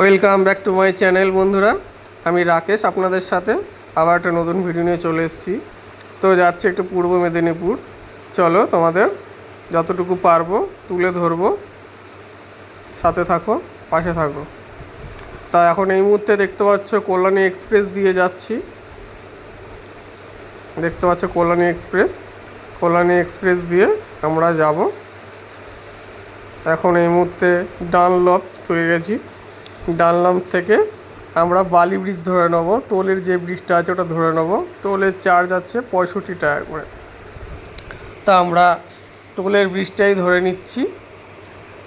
Welcome back to my channel বন্ধুরা। আমি রাকেশ আপনাদের সাথে আবার একটা নতুন ভিডিও নিয়ে চলে এসেছি। তো যাচ্ছি একটু পূর্ব মেদিনীপুর। চলো তোমাদের যতটুকু পারবো তুলে ধরবো, সাথে থাকো, পাশে থাকো। তা এখন এই মুহূর্তে দেখতে পাচ্ছ কল্যাণী এক্সপ্রেস দিয়ে যাচ্ছি। দেখতে পাচ্ছ কল্যাণী এক্সপ্রেস দিয়ে আমরা যাব। এখন এই মুহূর্তে ডানলপ হয়ে গেছি। ডানলপ থেকে আমরা বালি ব্রিজ ধরে নেবো। টোলের যে ব্রিজটা আছে ওটা ধরে নেবো। টোলের চার্জ আছে 65 টাকা করে। তা আমরা টোলের ব্রিজটাই ধরে নিচ্ছি।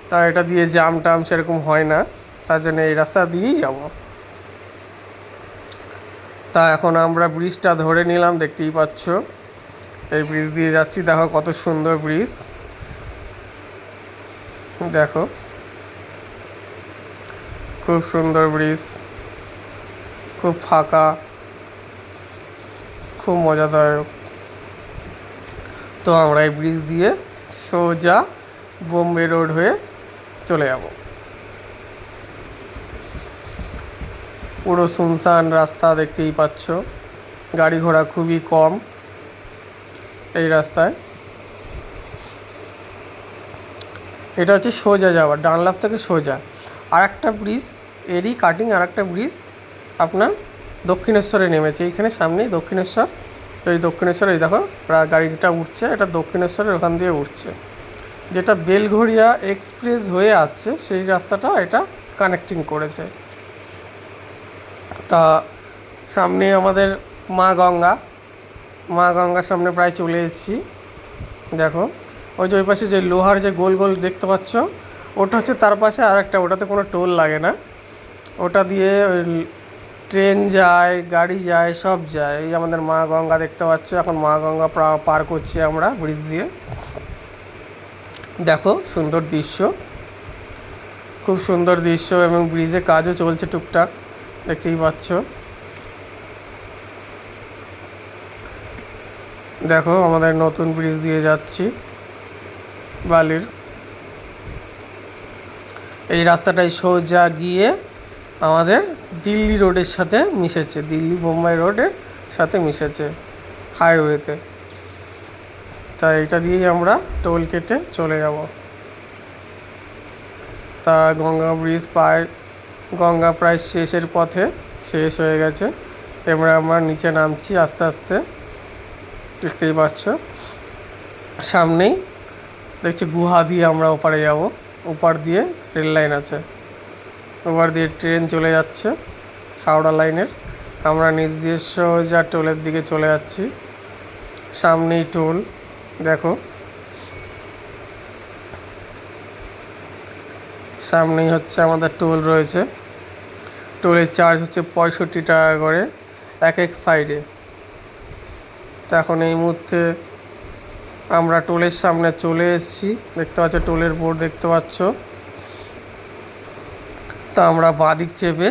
তা এটা দিয়ে জাম টাম সেরকম হয় না, তার জন্য এই রাস্তা দিয়েই যাব। তা এখন আমরা ব্রিজটা ধরে নিলাম, দেখতেই পাচ্ছ এই ব্রিজ দিয়ে যাচ্ছি। দেখো কত সুন্দর ব্রিজ, দেখো খুব সুন্দর ব্রিজ, খুব ফাঁকা, খুব মজাদায়ক। তো আমরা এই ব্রিজ দিয়ে সোজা বোম্বে রোড হয়ে চলে যাব। পুরো শুনশান রাস্তা, দেখতেই পাচ্ছ গাড়ি ঘোড়া খুবই কম এই রাস্তায়। এটা হচ্ছে সোজা যাওয়ার, ডানলপ থেকে সোজা। আর একটা ব্রিজ এরই কাটিং, আর একটা ব্রিজ আপনার দক্ষিণেশ্বরে নেমেছে। এইখানে সামনেই দক্ষিণেশ্বর। এই দক্ষিণেশ্বর, এই দেখো গাড়িটা উঠছে, এটা দক্ষিণেশ্বরের ওখান দিয়ে উঠছে। যেটা বেলঘড়িয়া এক্সপ্রেস হয়ে আসছে সেই রাস্তাটা এটা কানেক্টিং করেছে। তা সামনে আমাদের মা গঙ্গার সামনে প্রায় চলে এসেছি। দেখো ওই যে ওই পাশে যে লোহার যে গোল গোল দেখতে পাচ্ছ, ওটা হচ্ছে তার পাশে আর একটা, ওটাতে কোনো টোল লাগে না। ওটা দিয়ে ওই ট্রেন যায়, গাড়ি যায়, সব যায়। এই আমাদের মা গঙ্গা দেখতে পাচ্ছ। এখন মা গঙ্গা পার করছি আমরা ব্রিজ দিয়ে। দেখো সুন্দর দৃশ্য, খুব সুন্দর দৃশ্য, এবং ব্রিজে কাজও চলছে টুকটাক, দেখতেই পাচ্ছ। দেখো আমাদের নতুন ব্রিজ দিয়ে যাচ্ছি বালির। এই রাস্তাটাই সোজা গিয়ে আমাদের দিল্লি রোডের সাথে মিশেছে, দিল্লি বোম্বাই রোডের সাথে মিশেছে হাইওয়েতে। তাই এটা দিয়েই আমরা টোল কেটে চলে যাব। তা গঙ্গা প্রায় শেষের পথে, শেষ হয়ে গেছে। এবার আমরা নিচে নামছি আস্তে আস্তে, দেখতেই পাচ্ছ। সামনেই দেখছি গুহা দিয়ে আমরা ওপারে যাব। ওপার দিয়ে রেল লাইন আছে, ওপার দিয়ে ট্রেন চলে যাচ্ছে হাওড়া লাইনের। আমরা নিচ দিয়ে সোজা টোলের দিকে চলে যাচ্ছি। সামনেই টোল, দেখো সামনেই হচ্ছে আমাদের টোল রয়েছে। টোলের চার্জ হচ্ছে 65 টাকা করে এক এক সাইডে। তো এখন এই মুহূর্তে আমরা টোলের সামনে চলে এসেছি, দেখতে পাচ্ছ টোলের বোর্ড দেখতে পাচ্ছ। তা আমরা বাঁদিক চেপে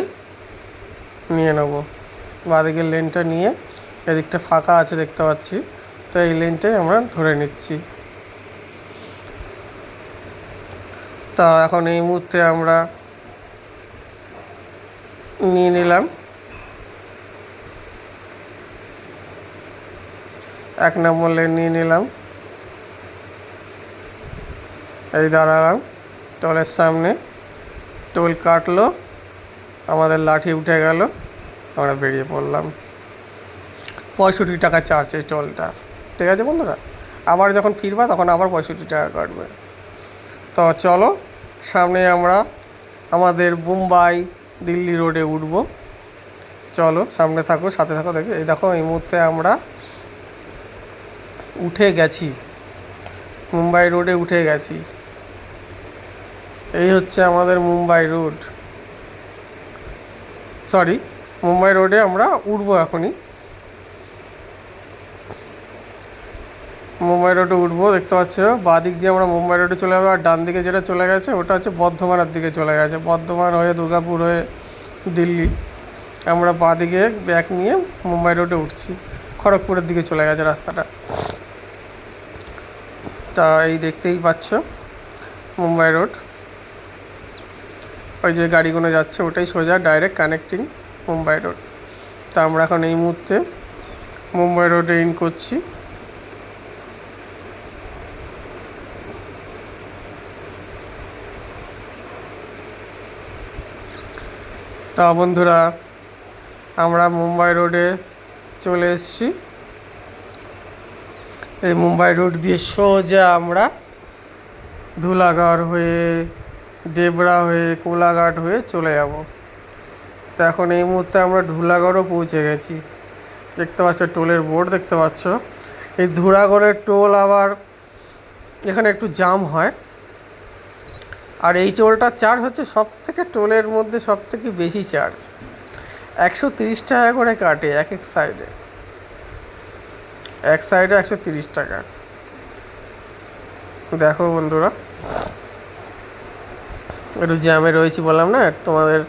নিয়ে নেব, বাঁদিকের লেনটা নিয়ে, এদিকটা ফাঁকা আছে দেখতে পাচ্ছি, তো এই লেনটাই আমরা ধরে নিচ্ছি। তা এখন এই মুহূর্তে আমরা নিয়ে নিলাম 1 নম্বর লেন নিয়ে নিলাম। এই দাঁড়ালাম টোলের সামনে, টোল কাটলো, আমাদের লাঠি উঠে গেল, আমরা বেরিয়ে পড়লাম। 65 টাকা চার্জ এই টোলটার, ঠিক আছে বন্ধুরা। আবার যখন ফিরবা তখন আবার 65 টাকা কাটবে। তো চলো সামনে আমরা আমাদের মুম্বাই দিল্লি রোডে উঠবো। চলো সামনে থাকো, সাথে থাকো। দেখো এই দেখো এই মুহূর্তে আমরা উঠে গেছি, মুম্বাই রোডে উঠে গেছি। এই হচ্ছে আমাদের মুম্বাই রোড, মুম্বাই রোডে আমরা উঠবো এখনই। মুম্বাই রোডে উঠবো, দেখতে পাচ্ছ বাঁদিক দিয়ে আমরা মুম্বাই রোডে চলে যাবো। আর ডান দিকে যেটা চলে গেছে ওটা হচ্ছে বর্ধমানের দিকে চলে গেছে, বর্ধমান হয়ে দুর্গাপুর হয়ে দিল্লি। আমরা বাঁদিকে ব্যাক নিয়ে মুম্বাই রোডে উঠছি, খড়গপুরের দিকে চলে গেছে রাস্তাটা। তা এই দেখতেই পাচ্ছ মুম্বাই রোড। ওই যে গাড়িগুলো যাচ্ছে ওটাই সোজা ডাইরেক্ট কানেক্টিং মুম্বাই রোড। তা আমরা এখন এই মুহূর্তে মুম্বাই রোডে ইন করছি। তা বন্ধুরা আমরা মুম্বাই রোডে চলে এসেছি। এই মুম্বাই রোড দিয়ে সোজা আমরা ধুলাগড় হয়ে, ডেবরা হয়ে, কোলাঘাট হয়ে চলে যাব। তো এখন এই মুহূর্তে আমরা ধুলাগড়ও পৌঁছে গেছি। দেখতে পাচ্ছ টোলের বোর্ড দেখতে পাচ্ছ। এই ধুলাগড়ের টোল আবার এখানে একটু জাম হয়, আর এই টোলটার চার্জ হচ্ছে সব থেকে টোলের মধ্যে সব থেকে বেশি চার্জ। 130 টাকা করে কাটে এক সাইডে, এক সাইডে 130 টাকা। দেখো বন্ধুরা একটু জ্যামে রয়েছি বললাম না তোমাদের,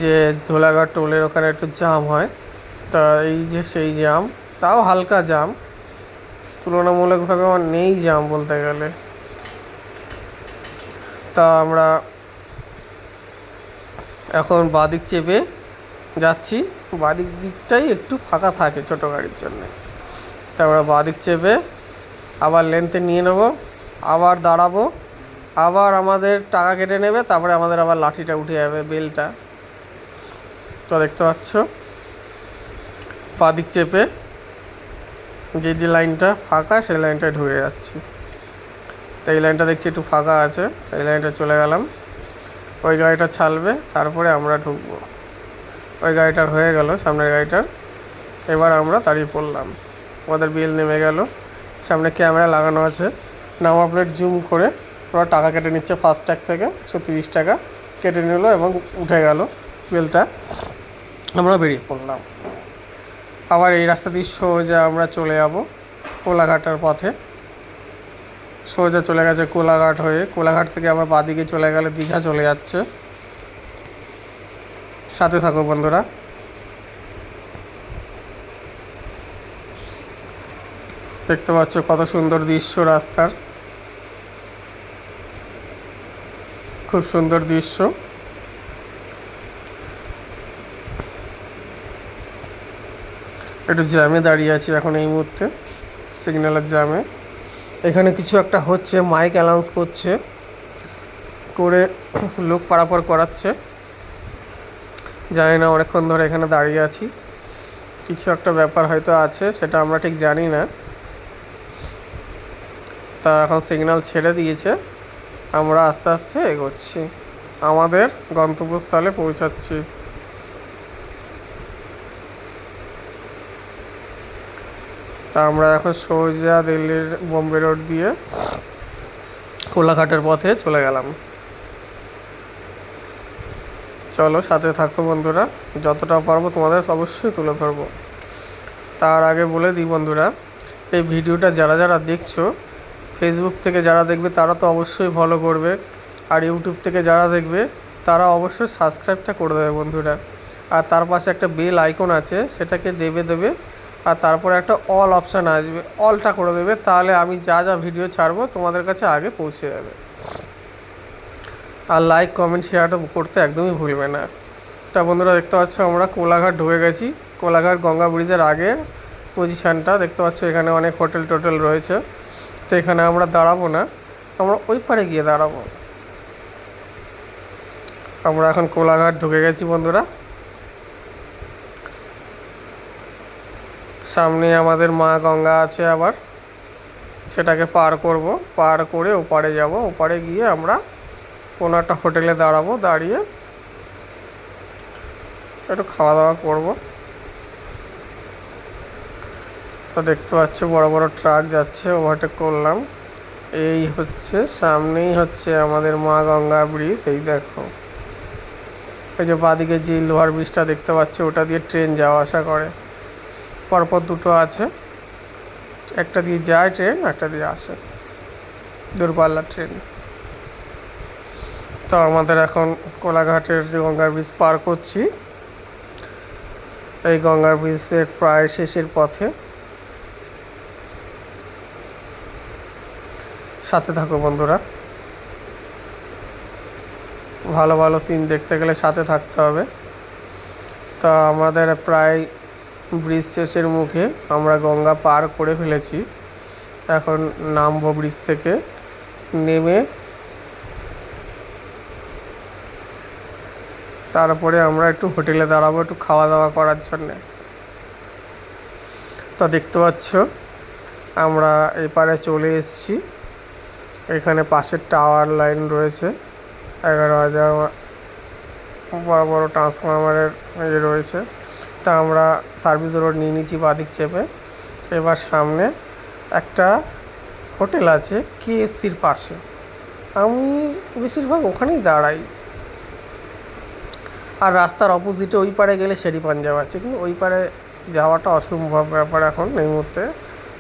যে ধুলাগড় টোলের ওখানে একটু জাম হয়। তা এই যে সেই জাম, তাও হালকা জাম, তুলনামূলকভাবে আমার নেই জাম বলতে গেলে। তা আমরা এখন বাদিক চেপে যাচ্ছি, বাদিক দিকটাই একটু ফাঁকা থাকে ছোটো গাড়ির জন্য। তা আমরা বাদিক চেপে আবার লেন্থে নিয়ে নেব, আবার দাঁড়াবো, আবার আমাদের টাকা কেটে নেবে, তারপরে আমাদের আবার লাঠিটা উঠে যাবে, বেলটা। তো দেখতে পাচ্ছ বাদিক চেপে যে লাইনটা ফাঁকা সেই লাইনটায় ঢুকে যাচ্ছি। তো এই লাইনটা দেখছি একটু ফাঁকা আছে, এই লাইনটা চলে গেলাম। ওই গাড়িটা ছাড়বে, তারপরে আমরা ঢুকবো। ওই গাড়িটার হয়ে গেল, সামনের গাড়িটার। এবার আমরা দাঁড়িয়ে পড়লাম, আমাদের বিল নেমে গেল। সামনে ক্যামেরা লাগানো আছে, নাম্বার প্লেট জুম করে ওরা টাকা কেটে নিচ্ছে ফাস্ট্যাগ থেকে। 130 টাকা কেটে নিল এবং উঠে গেল বিলটা। আমরা বেরিয়ে পড়লাম। আবার এই রাস্তা দিয়ে সোজা আমরা চলে যাব কোলাঘাটের পথে। সোজা চলে গেছে কোলাঘাট হয়ে, কোলাঘাট থেকে আবার বাদিকে চলে গেলে দীঘা চলে যাচ্ছে। সাথে থাকো বন্ধুরা। দেখতে পাচ্ছ কত সুন্দর দৃশ্য রাস্তার, খুব সুন্দর দৃশ্য। একটু জ্যামে দাঁড়িয়ে আছি এখন এই মুহূর্তে, সিগন্যালের জ্যামে। এখানে কিছু একটা হচ্ছে, মাইক অ্যানাউন্স করছে, করে লোক পারাপার করাচ্ছে। জানি না, অনেকক্ষণ ধরে এখানে দাঁড়িয়ে আছি, কিছু একটা ব্যাপার হয়তো আছে, সেটা আমরা ঠিক জানি না। তা এখন সিগন্যাল ছেড়ে দিয়েছে, আমরা আস্তে আস্তে এগোচ্ছি, আমাদের গন্তব্যস্থলে পৌঁছাচ্ছি। তা আমরা এখন সোজা দিল্লির বোম্বে রোড দিয়ে কোলাঘাটের পথে চলে গেলাম। চলো সাথে থাকো বন্ধুরা, যতটা পারবো তোমাদের অবশ্যই তুলে ধরবো। তার আগে বলে দিই বন্ধুরা, এই ভিডিওটা যারা যারা দেখছো, ফেসবুক থেকে যারা দেখবে তারা তো অবশ্যই ফলো করবে, আর ইউটিউব থেকে যারা দেখবে তারা অবশ্যই সাবস্ক্রাইবটা করে দেবে বন্ধুরা। আর তার পাশে একটা বেল আইকন আছে, সেটাকে দেবে, আর তারপরে একটা অল অপশান আসবে, অলটা করে দেবে, তাহলে আমি যা যা ভিডিও ছাড়বো তোমাদের কাছে আগে পৌঁছে যাবে। আর লাইক কমেন্ট শেয়ারটা করতে একদমই ভুলবে না। তা বন্ধুরা দেখতে পাচ্ছ আমরা কোলাঘাট ঢুকে গেছি। কোলাঘাট গঙ্গা ব্রিজের আগের পজিশানটা দেখতে পাচ্ছ, এখানে অনেক হোটেল টোটেল রয়েছে। তো এখানে আমরা দাঁড়াবো না, আমরা ওই পারে গিয়ে দাঁড়াবো। আমরা এখন কোলাঘাট ঢুকে গেছি বন্ধুরা। সামনে আমাদের মা গঙ্গা আছে, আবার সেটাকে পার করব, পার করে ওপারে যাব। ওপারে গিয়ে আমরা কোনো একটা হোটেলে দাঁড়াবো, দাঁড়িয়ে একটু খাওয়া দাওয়া করব। তো দেখতে পাচ্ছ বড় বড় ট্রাক যাচ্ছে, ওভারটেক করলাম। এই হচ্ছে সামনেই হচ্ছে আমাদের মা গঙ্গা ব্রিজ। এই দেখো, এই যে বাঁদিকে যে লোহার ব্রিজটা দেখতে পাচ্ছ, ওটা দিয়ে ট্রেন যাওয়া আসা করে। পরপর দুটো আছে, একটা দিয়ে যায় ট্রেন, একটা দিয়ে আসে, দূরপাল্লার ট্রেন। তো আমাদের এখন কোলাঘাটের যে গঙ্গার ব্রিজ পার করছি, এই গঙ্গার ব্রিজের প্রায় শেষের পথে। সাথে থাকো বন্ধুরা। ভালো ভালো সিন দেখতে গেলে সাথে থাকতে হবে। তা আমাদের প্রায় ব্রিজ শেষের মুখে, আমরা গঙ্গা পার করে ফেলেছি। এখন নামবো ব্রিজ থেকে, নেমে তারপরে আমরা একটু হোটেলে দাঁড়াবো একটু খাওয়া দাওয়া করার জন্যে। তা দেখতে পাচ্ছ আমরা এপারে চলে এসেছি। এখানে পাশের টাওয়ার লাইন রয়েছে, 11,000 বড় বড় ট্রান্সফরমারের রয়েছে। তা আমরা সার্ভিস রোড নিয়ে নিচ্ছি বাদিক চেপে। এবার সামনে একটা হোটেল আছে KFCর পাশে, আমি বেশিরভাগ ওখানেই দাঁড়াই। আর রাস্তার অপোজিটে ওই পারে গেলে শেরি পাঞ্জাব আছে, কিন্তু ওই পারে যাওয়াটা অসম্ভব ব্যাপার এখন এই মুহূর্তে।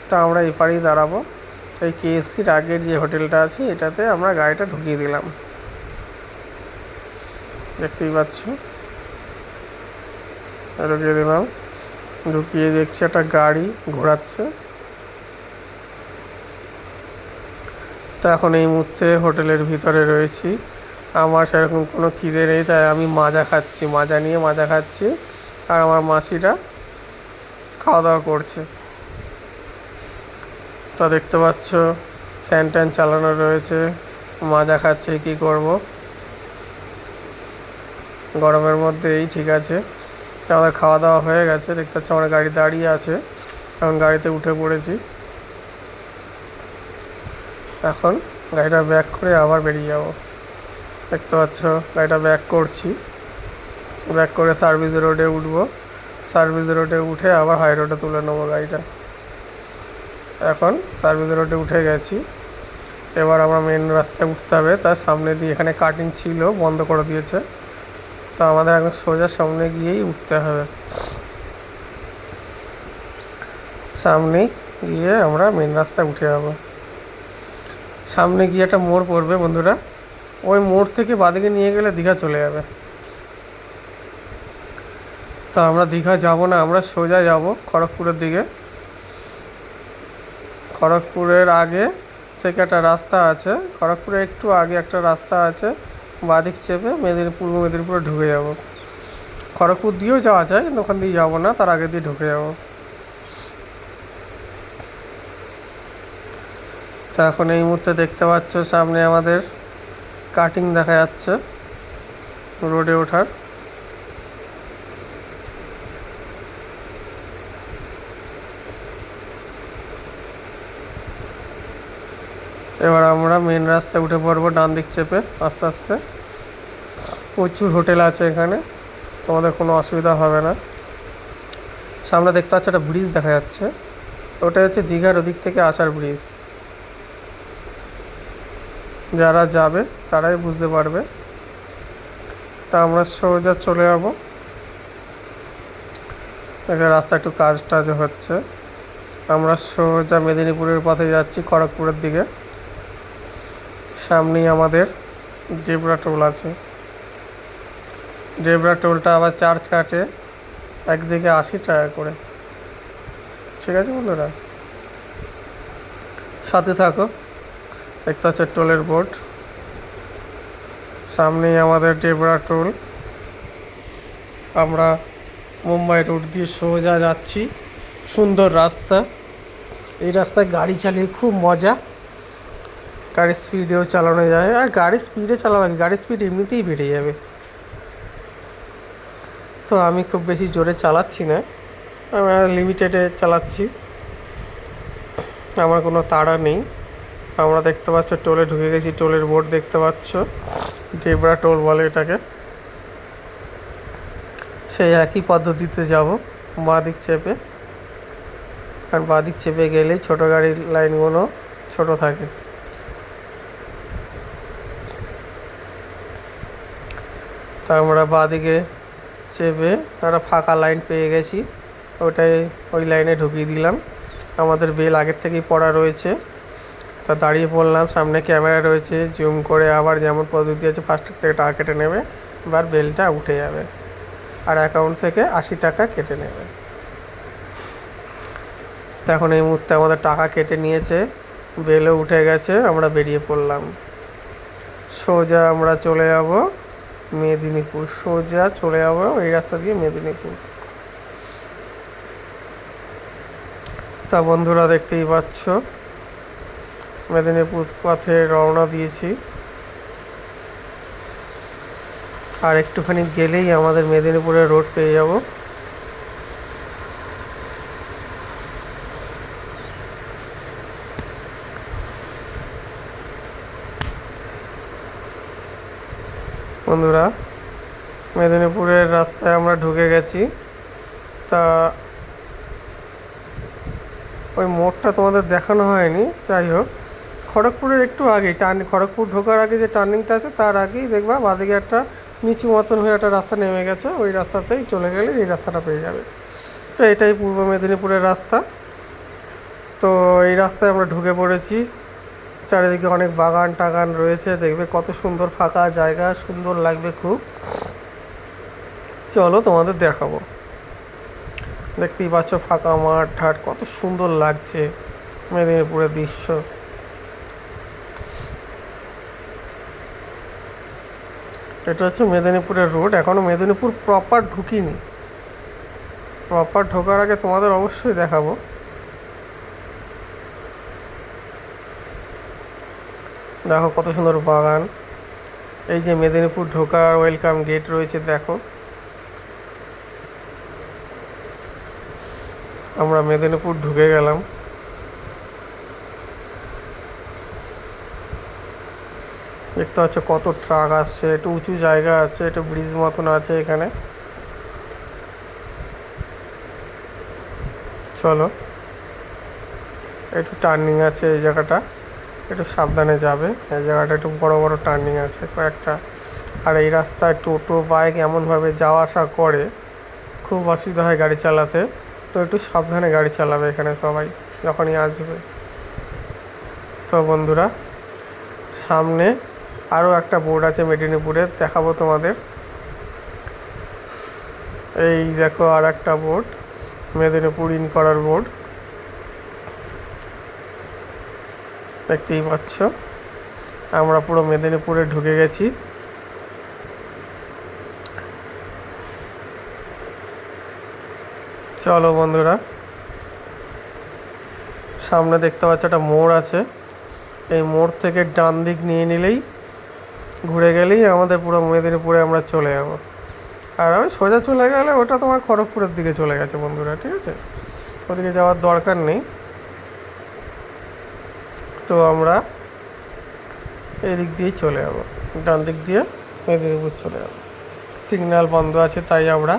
তা আমরা এই পারেই দাঁড়াবো। এই KFCর আগের যে হোটেলটা আছে এটাতে আমরা গাড়িটা ঢুকিয়ে দিলাম, দেখতেই পাচ্ছ। ঢুকিয়ে দিলাম, ঢুকিয়ে দেখছি একটা গাড়ি ঘোরাচ্ছে। তো এখন এই মুহূর্তে হোটেলের ভিতরে রয়েছি। আমার সেরকম কোনো খিদে নেই, তাই আমি মাজা খাচ্ছি, মাজা নিয়ে মাজা খাচ্ছি। আর আমার মাসিরা খাওয়া দাওয়া করছে। তা দেখতে পাচ্ছ ফ্যান ট্যান চালানো রয়েছে, মাজা খাচ্ছে। কী করব, গরমের মধ্যে এই ঠিক আছে। তা আমাদের খাওয়া দাওয়া হয়ে গেছে, দেখতে পাচ্ছ আমার গাড়ি দাঁড়িয়ে আছে। এখন গাড়িতে উঠে পড়েছি। এখন গাড়িটা ব্যাক করে আবার বেরিয়ে যাব। দেখতে পাচ্ছ গাড়িটা ব্যাক করছি, ব্যাক করে সার্ভিস রোডে উঠবো। সার্ভিস রোডে উঠে আবার হাই রোডে তুলে নেবো গাড়িটা। এখন সার্ভিস রোডে উঠে গেছি। এবার আমরা মেন রাস্তায় উঠতে হবে। তার সামনে দিয়ে এখানে কাটিং ছিল, বন্ধ করে দিয়েছে। তো আমাদের এখন সোজা সামনে গিয়েই উঠতে হবে। সামনে গিয়ে আমরা মেন রাস্তায় উঠে যাব। সামনে গিয়ে একটা মোড় পড়বে বন্ধুরা, ওই মোড় থেকে বাদিকে নিয়ে গেলে দীঘা চলে যাবে। তা আমরা দীঘা যাব না, আমরা সোজা যাব খড়গপুরের দিকে। খড়গপুরের আগে থেকে একটা রাস্তা আছে, খড়গপুরের একটু আগে একটা রাস্তা আছে, বাদিক চেপে পূর্ব মেদিনীপুরে ঢুকে যাব। খড়গপুর দিয়েও যাওয়া যায়, কিন্তু ওখান দিয়ে যাবো না, তার আগে দিয়ে ঢুকে যাব। তা এখন এই মুহূর্তে দেখতে পাচ্ছ সামনে আমাদের কাটিং দেখা যাচ্ছে রোডে ওঠার। এবার আমরা মেন রাস্তায় উঠে পড়বো ডান দিক চেপে আস্তে আস্তে। প্রচুর হোটেল আছে এখানে, তোমাদের কোনো অসুবিধা হবে না। সামনে দেখতে পাচ্ছ একটা ব্রিজ দেখা যাচ্ছে, ওটা হচ্ছে দীঘার ওদিক থেকে আসার ব্রিজ। যারা যাবে তারাই বুঝতে পারবে। তা আমরা সোজা চলে যাব। এখানে রাস্তা একটু কাজ টাজ হচ্ছে। আমরা সোজা মেদিনীপুরের পথে যাচ্ছি খড়গপুরের দিকে। সামনেই আমাদের জেব্রা টোল আছে। জেব্রা টোলটা আবার চার্জ কাটে একদিকে 80 টাকা করে। ঠিক আছে বন্ধুরা, সাথে থাকো। দেখতে হচ্ছে টোলের বোর্ড, সামনেই আমাদের জেব্রা টোল। আমরা মুম্বাই রোড দিয়ে সোজা যাচ্ছি, সুন্দর রাস্তা। এই রাস্তায় গাড়ি চালিয়ে খুব মজা, গাড়ি স্পিডেও চালানো যায়। আর গাড়ি স্পিডে চালাবে, গাড়ির স্পিড এমনিতেই বেড়ে যাবে। তো আমি খুব বেশি জোরে চালাচ্ছি না, আমি লিমিটেডে চালাচ্ছি, আমার কোনো তাড়া নেই। আমরা দেখতে পাচ্ছ টোলে ঢুকে গেছি, টোলের বোর্ড দেখতে পাচ্ছ, জেব্রা টোল বলে এটাকে। সেই একই পদ্ধতিতে যাব বাঁদিক চেপে, কারণ বাঁদিক চেপে গেলেই ছোটো গাড়ির লাইনগুলো ছোট থাকে। তা আমরা বাঁদিকে চেপে একটা ফাঁকা লাইন পেয়ে গেছি, ওই লাইনে ঢুকিয়ে দিলাম। আমাদের বেল আগের থেকেই পড়া রয়েছে, তা দাঁড়িয়ে পড়লাম। সামনে ক্যামেরা রয়েছে, জুম করে আবার যেমন পদ্ধতি আছে ফাস্ট্যাগ থেকে টাকা কেটে নেবে, এবার বেলটা উঠে যাবে আর অ্যাকাউন্ট থেকে 80 টাকা কেটে নেবে। তো এখন এই মুহূর্তে আমাদের টাকা কেটে নিয়েছে, বেলও উঠে গেছে, আমরা বেরিয়ে পড়লাম। সোজা আমরা চলে যাব মেদিনীপুর সোজা চলে যাবো এই রাস্তা দিয়ে মেদিনীপুর। তা বন্ধুরা দেখতেই পাচ্ছ মেদিনীপুর পথে রওনা দিয়েছি, আর একটুখানি গেলেই আমাদের মেদিনীপুরের রোড পেয়ে যাব। বন্ধুরা মেদিনীপুরের রাস্তায় আমরা ঢুকে গেছি। তা ওই মোড়টা তোমাদের দেখানো হয়নি, যাই হোক খড়গপুরের একটু আগেই খড়গপুর ঢোকার আগে যে টার্নিংটা আছে তার আগেই দেখবা বাঁদিকে একটা নিচু মতন হয়ে একটা রাস্তা নেমে গেছে, ওই রাস্তাতেই চলে গেলে এই রাস্তাটা পেয়ে যাবে। তো এটাই পূর্ব মেদিনীপুরের রাস্তা। তো এই রাস্তায় আমরা ঢুকে পড়েছি, চারিদিকে অনেক বাগান টাগান রয়েছে, দেখবে কত সুন্দর ফাঁকা জায়গা, সুন্দর লাগবে খুব। চলো তোমাদের দেখাবো। দেখতেই পাচ্ছ ফাঁকা মাঠ ঠাট, কত সুন্দর লাগছে মেদিনীপুরের দৃশ্য। এটা হচ্ছে মেদিনীপুরের রোড। এখনও মেদিনীপুর প্রপার ঢুকিনি, প্রপার ঢোকার আগে তোমাদের অবশ্যই দেখাবো। দেখো কত সুন্দর বাগান। এই যে মেদিনীপুর ঢোকার ওয়েলকাম গেট রয়েছে, দেখো আমরা মেদিনীপুর ঢুকে গেলাম। দেখতে পাচ্ছ কত ট্রাক আসছে, একটু উঁচু জায়গা আছে, একটু ব্রিজ মতন আছে এখানে। চলো, একটু টার্নিং আছে এই জায়গাটা, একটু সাবধানে যাবে। এই জায়গাটা একটু বড় বড় টার্নিং আছে কয়েকটা, আর এই রাস্তায় টোটো বাইক এমনভাবে যাওয়া আসা করে, খুব অসুবিধা হয় গাড়ি চালাতে। তো একটু সাবধানে গাড়ি চালাবে এখানে সবাই যখনই আসবে। তো বন্ধুরা সামনে আরও একটা বোর্ড আছে মেদিনীপুরের, দেখাবো তোমাদের। এই দেখো আর একটা বোর্ড, মেদিনীপুর ইন করার বোর্ড, দেখতেই পাচ্ছ। আমরা পুরো মেদিনীপুরে ঢুকে গেছি। চলো বন্ধুরা, সামনে দেখতে পাচ্ছ একটা মোড় আছে, এই মোড় থেকে ডান দিক নিয়ে নিলেই, ঘুরে গেলেই আমাদের পুরো মেদিনীপুরে আমরা চলে যাব। আর আমি সোজা চলে গেলে ওটা তোমার খড়গপুরের দিকে চলে গেছে বন্ধুরা, ঠিক আছে, ওদিকে যাওয়ার দরকার নেই। তো আমরা এই দিক দিয়েই চলে যাব, ডান দিক দিয়ে মেদিনীপুর চলে যাব। সিগন্যাল বন্ধ আছে তাই আমরা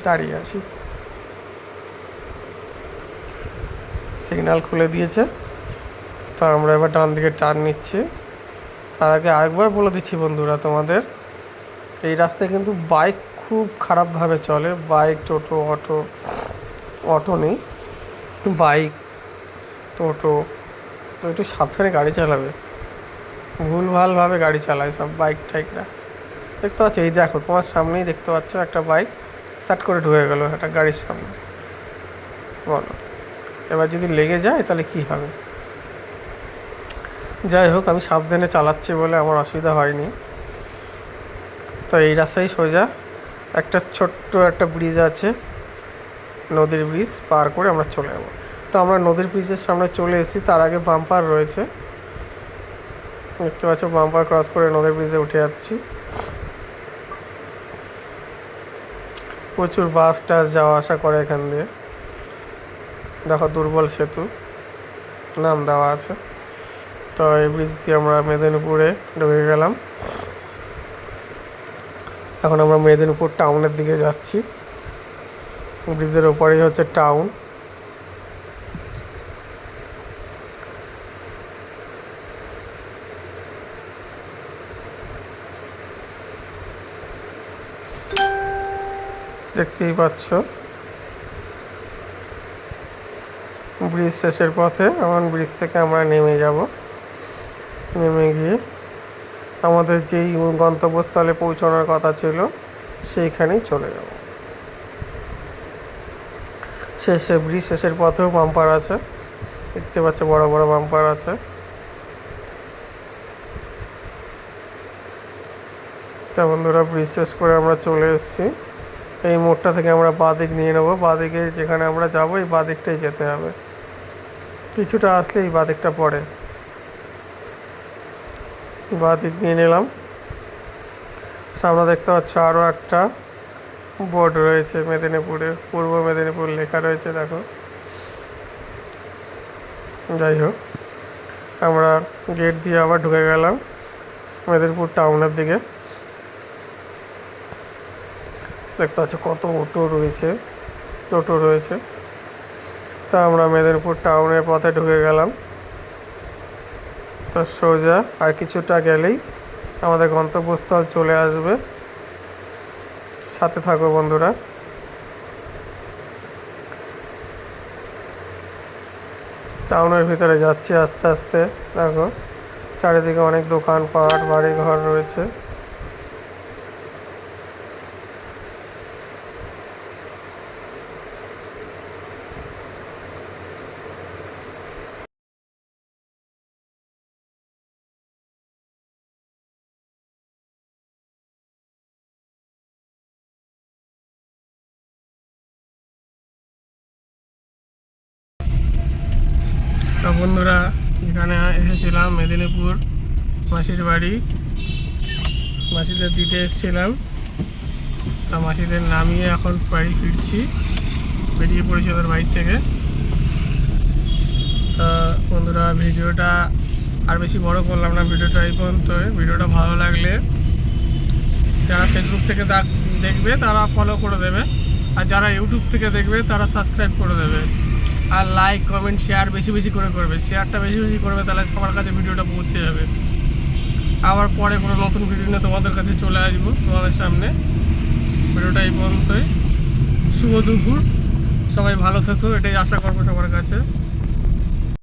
দাঁড়িয়ে আছি। সিগন্যাল খুলে দিয়েছে, তো আমরা এবার ডান দিকে টার্ন নিচ্ছি। তার আগে আরেকবার বলে দিচ্ছি বন্ধুরা তোমাদের, এই রাস্তায় কিন্তু বাইক খুব খারাপভাবে চলে। বাইক, টোটো, অটো নেই, বাইক, টোটো। তো একটু সাবধানে গাড়ি চালাবে, ভুলভালভাবে গাড়ি চালায় সব বাইক টাইকরা। দেখতে পাচ্ছ, এই দেখো তোমার সামনেই দেখতে পাচ্ছ একটা বাইক স্টার্ট করে ঢুকে গেলো একটা গাড়ির সামনে। বলো এবার যদি লেগে যায় তাহলে কি হবে? যাই হোক, আমি সাবধানে চালাচ্ছি বলে আমার অসুবিধা হয়নি। তো এই রাস্তায় সোজা একটা ছোট্ট একটা ব্রিজ আছে, নদীর ব্রিজ পার করে আমরা চলে যাব। তো আমরা নদীর ব্রিজের সামনে চলে এসেছি, তার আগে বাম্পার রয়েছে, দেখতে পাচ্ছ। বাম্পার ক্রস করে নদীর ব্রিজে উঠে যাচ্ছি। প্রচুর বাস টাস যাওয়া আসা করে এখান দিয়ে। দেখো দুর্বল সেতু নাম দেওয়া আছে। তো এই ব্রিজ দিয়ে আমরা মেদিনীপুরে ঢুকে গেলাম। এখন আমরা মেদিনীপুর টাউনের দিকে যাচ্ছি। ব্রিজের ওপরেই হচ্ছে টাউন। দেখতেই পাচ্ছ ব্রিজ শেষের পথে। এখন ব্রিজ থেকে আমরা নেমে যাব, নেমে গিয়ে আমাদের যেই গন্তব্যস্থলে পৌঁছানোর কথা ছিল সেইখানেই চলে যাব। ব্রিজ শেষের পথেও বাম্পার আছে, দেখতে পাচ্ছ বড় বড় বাম্পার আছে। তা বন্ধুরা ব্রিজ শেষ করে আমরা চলে এসেছি। এই মোড়টা থেকে আমরা বাঁদিক নিয়ে নেবো। বাঁদিকে যেখানে আমরা যাবো এই বাঁদিকটাই যেতে হবে, কিছুটা আসলে এই বাঁদিকটা পড়ে। বাঁদিক নিয়ে নিলাম। সামনে দেখতে পাচ্ছ আরও একটা বোর্ড রয়েছে মেদিনীপুরের, পূর্ব মেদিনীপুর লেখা রয়েছে দেখো। যাই হোক, আমরা গেট দিয়ে আবার ঢুকে গেলাম মেদিনীপুর টাউনের দিকে। দেখতে পাচ্ছ কত অটো রয়েছে, টোটো রয়েছে। তা আমরা মেদিনীপুর টাউনের পথে ঢুকে গেলাম। তো সোজা আর কিছুটা গেলেই আমাদের গন্তব্যস্থল চলে আসবে। সাথে থাকো বন্ধুরা। টাউনের ভিতরে যাচ্ছি আস্তে আস্তে। দেখো চারিদিকে অনেক দোকানপাট, বাড়ি ঘর রয়েছে। তো বন্ধুরা এখানে এসেছিলাম মেদিনীপুর মাসির বাড়ি, মাসিদের দিতে এসেছিলাম। তা মাসিদের নামিয়ে এখন বাড়ি ফিরছি, বেরিয়ে পড়েছি ওদের বাড়ির থেকে। তা বন্ধুরা ভিডিওটা আর বেশি বড় করলাম না, ভিডিওটা এই পর্যন্তই। ভিডিওটা ভালো লাগলে যারা ফেসবুক থেকে দেখবে তারা ফলো করে দেবে, আর যারা ইউটিউব থেকে দেখবে তারা সাবস্ক্রাইব করে দেবে। আর লাইক কমেন্ট শেয়ার বেশি বেশি করে করবে, শেয়ারটা বেশি বেশি করবে, তাহলে সবার কাছে ভিডিওটা পৌঁছে যাবে। আবার পরে কোনো নতুন ভিডিও নিয়ে তোমাদের কাছে চলে আসবো তোমাদের সামনে। ভিডিওটা এই পর্যন্তই। শুভ দুপুর, সবাই ভালো থেকো, এটাই আশা করবো সবার কাছে।